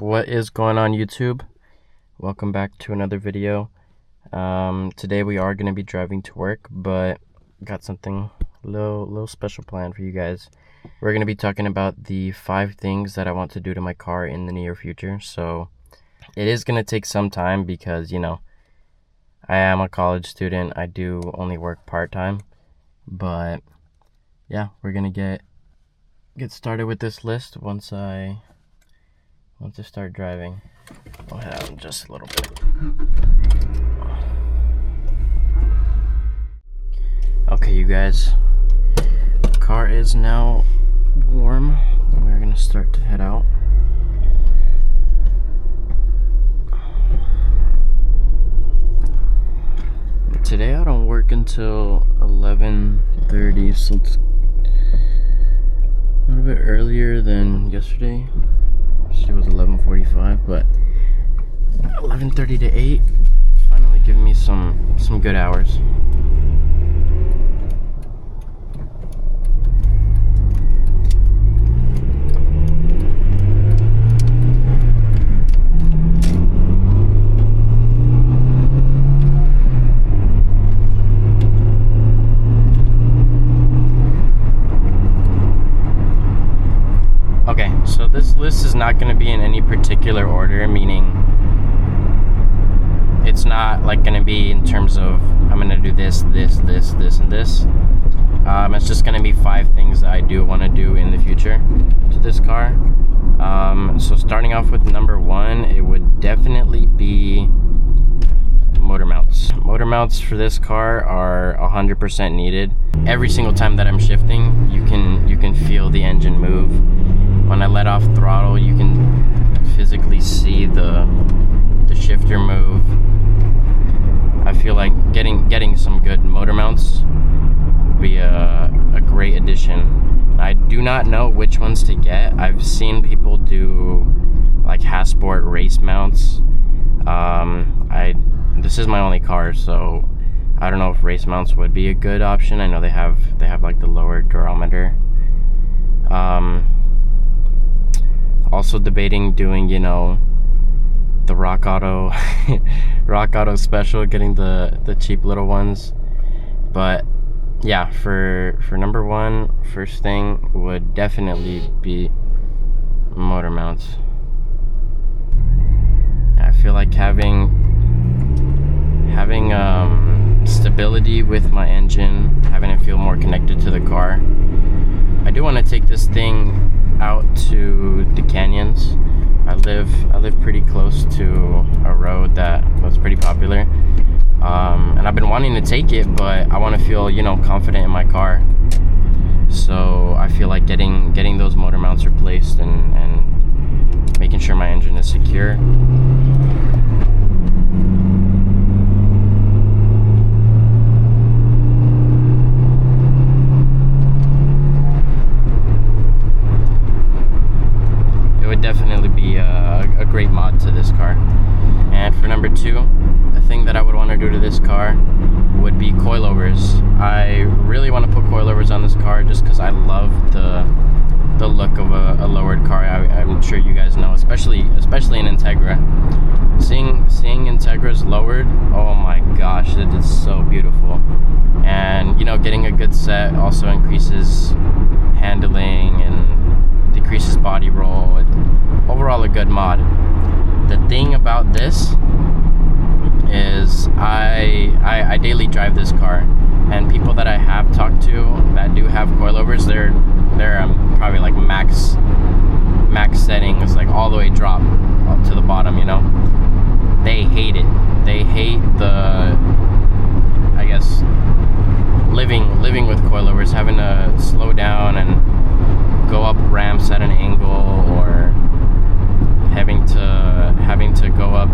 What is going on, YouTube? Welcome back to another video. Today we are going to be driving to work, but got something little special planned for you guys. We're going to be talking about the 5 things that I want to do to my car in the near future. So it is going to take some time because, you know, I am a college student. I do only work part-time, but yeah, we're going to get started with this list once I start driving. I'll head out in just a little bit. Okay, you guys, the car is now warm. We're gonna start to head out. Today I don't work until 11:30, so it's a little bit earlier than yesterday. It was 11:45, but 11:30 to 8 finally giving me some good hours. Okay, so this list is not going to be in any particular order, meaning it's not like going to be in terms of I'm going to do this, and this. It's just going to be 5 things that I do want to do in the future to this car. So starting off with number 1, it would definitely be motor mounts. Motor mounts for this car are 100% needed. Every single time that I'm shifting, you can feel the engine move. When I let off throttle, you can physically see the shifter move. I feel like getting some good motor mounts would be a great addition. I do not know which ones to get. I've seen people do like Hasport race mounts. This is my only car, so I don't know if race mounts would be a good option. I know they have like the lower durometer. Also debating doing, you know, the Rock Auto special, getting the cheap little ones. But yeah, for number 1, first thing would definitely be motor mounts. I feel like having stability with my engine, having it feel more connected to the car. I do want to take this thing out to the canyons. I live pretty close to a road that's pretty popular, and I've been wanting to take it, but I want to feel, you know, confident in my car. So I feel like getting those motor mounts replaced and making sure my engine is secure. Definitely be a great mod to this car. And for number 2, the thing that I would want to do to this car would be coilovers. I really want to put coilovers on this car just because I love the look of a lowered car. I'm sure you guys know, especially in Integra. Seeing Integras lowered, oh my gosh, it is so beautiful. And you know, getting a good set also increases handling and decreases body roll. Overall a good mod. The thing about this is I daily drive this car, and people that I have talked to that do have coilovers, they're probably like max settings, like all the way drop up to the bottom, you know. They hate it. They hate the, I guess, living with coilovers, having to slow down and go up ramps at an angle, or having to go up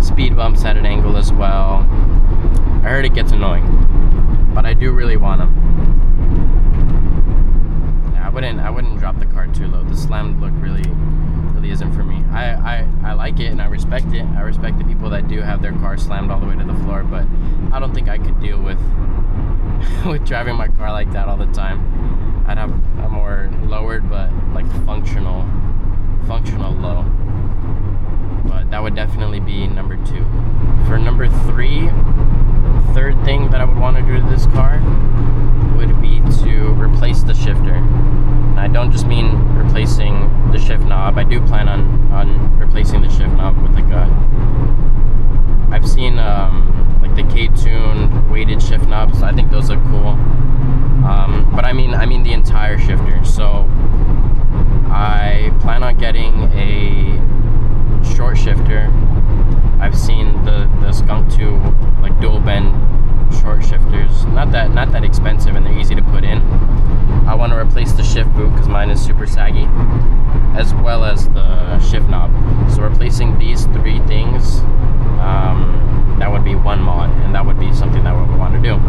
speed bumps at an angle as well. I heard it gets annoying, but I do really want them. Yeah, I wouldn't drop the car too low. The slammed look really isn't for me. I like it and I respect it. I respect the people that do have their car slammed all the way to the floor, but I don't think I could deal with driving my car like that all the time. I'd have a more lowered but like functional low. definitely be number 2. For number 3, third thing that I would want to do to this car would be to replace the shifter. And I don't just mean replacing the shift knob. I do plan on replacing the shift knob with like a, I've seen like the K-tuned weighted shift knobs. I think those look cool. But I mean the entire shifter. So I plan on getting a short shifter. I've seen the Skunk 2 like dual bend short shifters. Not that expensive, and they're easy to put in. I want to replace the shift boot because mine is super saggy, as well as the shift knob. So replacing these 3 things, that would be one mod, and that would be something that I would want to do.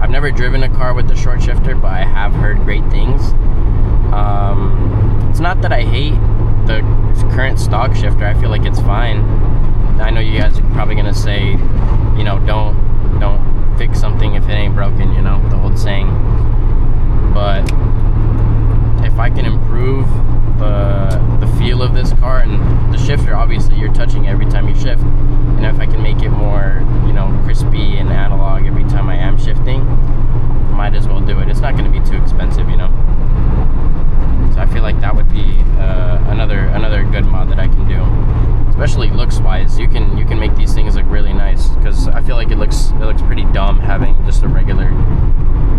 I've never driven a car with the short shifter, but I have heard great things. It's not that I hate the current stock shifter. I feel like it's fine. I know you guys are probably gonna say, you know, don't fix something if it ain't broken, you know, the old saying. But if I can improve the feel of this car, and the shifter, obviously you're touching every time you shift, and if I can make it more, you know, crispy and analog every time I am shifting, might as well do it. It's not going to be too expensive, you know. So I feel like that would be another good mod that I can do, especially looks wise. You can make these things look really nice, because I feel like it looks pretty dumb having just a regular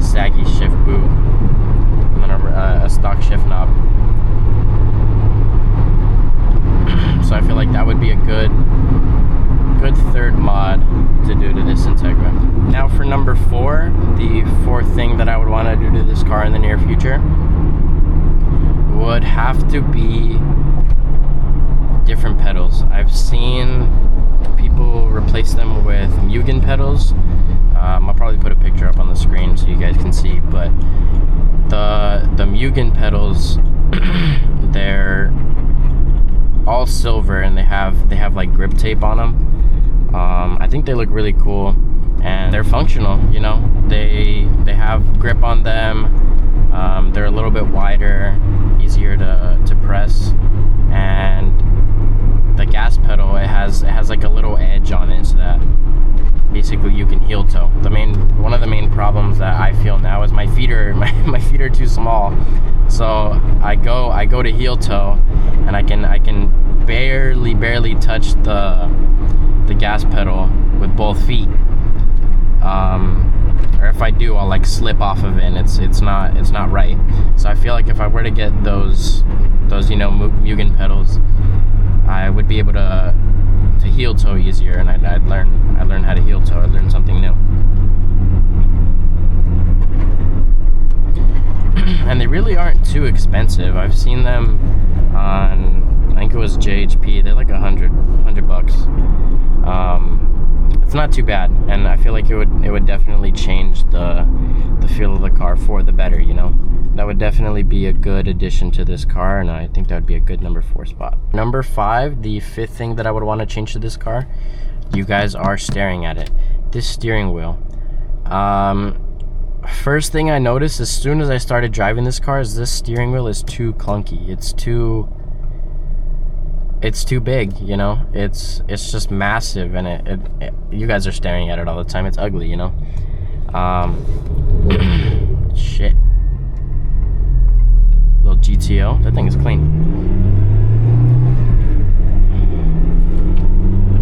saggy shift boot and then a stock shift knob. So I feel like that would be a good third mod to do to this Integra. Now for number 4, the 4th thing that I would want to do to this car in the near future would have to be different pedals. I've seen people replace them with Mugen pedals. I'll probably put a picture up on the screen so you guys can see, but the Mugen pedals, they're all silver, and they have like grip tape on them. I think they look really cool, and they're functional, you know. They have grip on them. They're a little bit wider, easier to press, and the gas pedal, it has like a little edge on it, so that basically you can heel toe. One of the main problems that I feel now is my feet are too small. So I go to heel toe, and I can barely touch the gas pedal with both feet. Or if I do, I'll like slip off of it, and it's not right. So I feel like if I were to get those you know, Mugen pedals, I would be able to heel toe easier, and I'd learn how to heel toe. I'd learn something new. And they really aren't too expensive. I've seen them on, I think it was JHP. They're like $100 bucks. It's not too bad, and I feel like it would definitely change the feel of the car for the better, you know. That would definitely be a good addition to this car, and I think that would be a good number 4 spot. Number 5, the 5th thing that I would want to change to this car, you guys are staring at it, this steering wheel. First thing I noticed as soon as I started driving this car is this steering wheel is too clunky. It's too big, you know. It's just massive, and it you guys are staring at it all the time. It's ugly, you know. Shit. Little GTO. That thing is clean.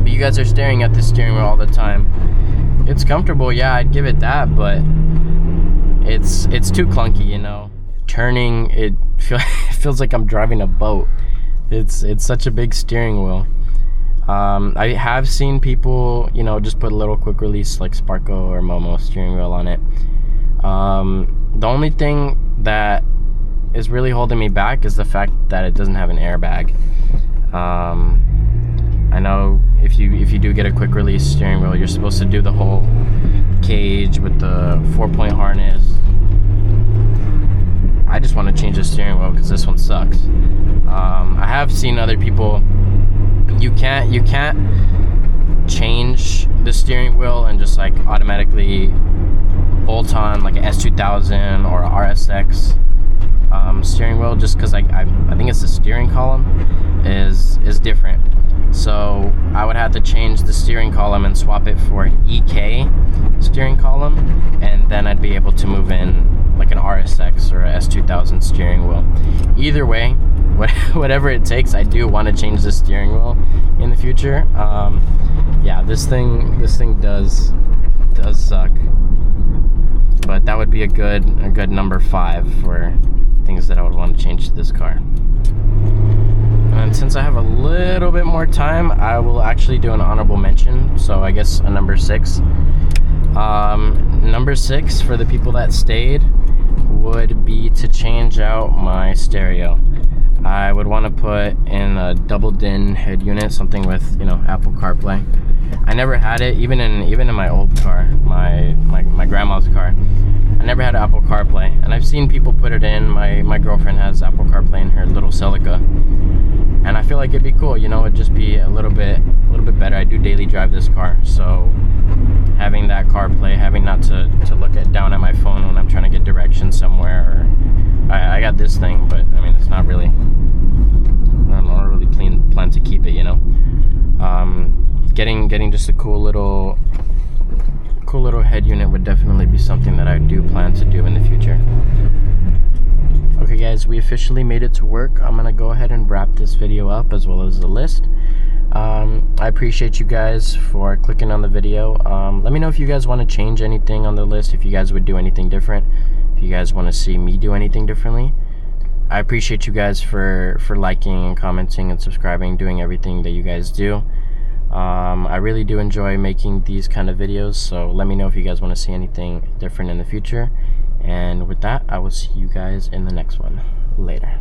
But you guys are staring at the steering wheel all the time. It's comfortable, yeah, I'd give it that, but it's too clunky, you know. Turning, it feels like I'm driving a boat. It's such a big steering wheel. I have seen people, you know, just put a little quick release like Sparko or Momo steering wheel on it. The only thing that is really holding me back is the fact that it doesn't have an airbag. I know if you do get a quick release steering wheel, you're supposed to do the whole cage with the 4-point harness. I just want to change the steering wheel because this one sucks. I have seen other people, you can't change the steering wheel and just like automatically bolt on like an S2000 or a RSX. steering wheel, just because I think it's the steering column is different. So I would have to change the steering column and swap it for an EK steering column, and then I'd be able to move in like an RSX or a S2000 steering wheel. Either way, whatever it takes, I do want to change the steering wheel in the future. Yeah, this thing does suck, but that would be a good number 5 for things that I would want to change to this car. And since I have a little bit more time, I will actually do an honorable mention. So I guess a number 6. Number 6 for the people that stayed would be to change out my stereo. I would want to put in a double din head unit, something with, you know, Apple CarPlay. I never had it, even in my old car, my grandma's car. I never had Apple CarPlay, and I've seen people put it in. My girlfriend has Apple CarPlay in her little Celica, and I feel like it'd be cool. You know, it'd just be a little bit better. I do daily drive this car, so having that CarPlay, having not to look down at my phone when I'm trying to get directions somewhere, or I got this thing, but I mean, it's not really. I don't really plan to keep it, you know. Getting just a cool little head unit would definitely be something that I do plan to do in the future. Okay guys, we officially made it to work. I'm gonna go ahead and wrap this video up, as well as the list. I appreciate you guys for clicking on the video. Let me know if you guys want to change anything on the list, if you guys would do anything different, if you guys want to see me do anything differently. I appreciate you guys for liking and commenting and subscribing, doing everything that you guys do. I really do enjoy making these kind of videos, so let me know if you guys want to see anything different in the future. And with that, I will see you guys in the next one. Later.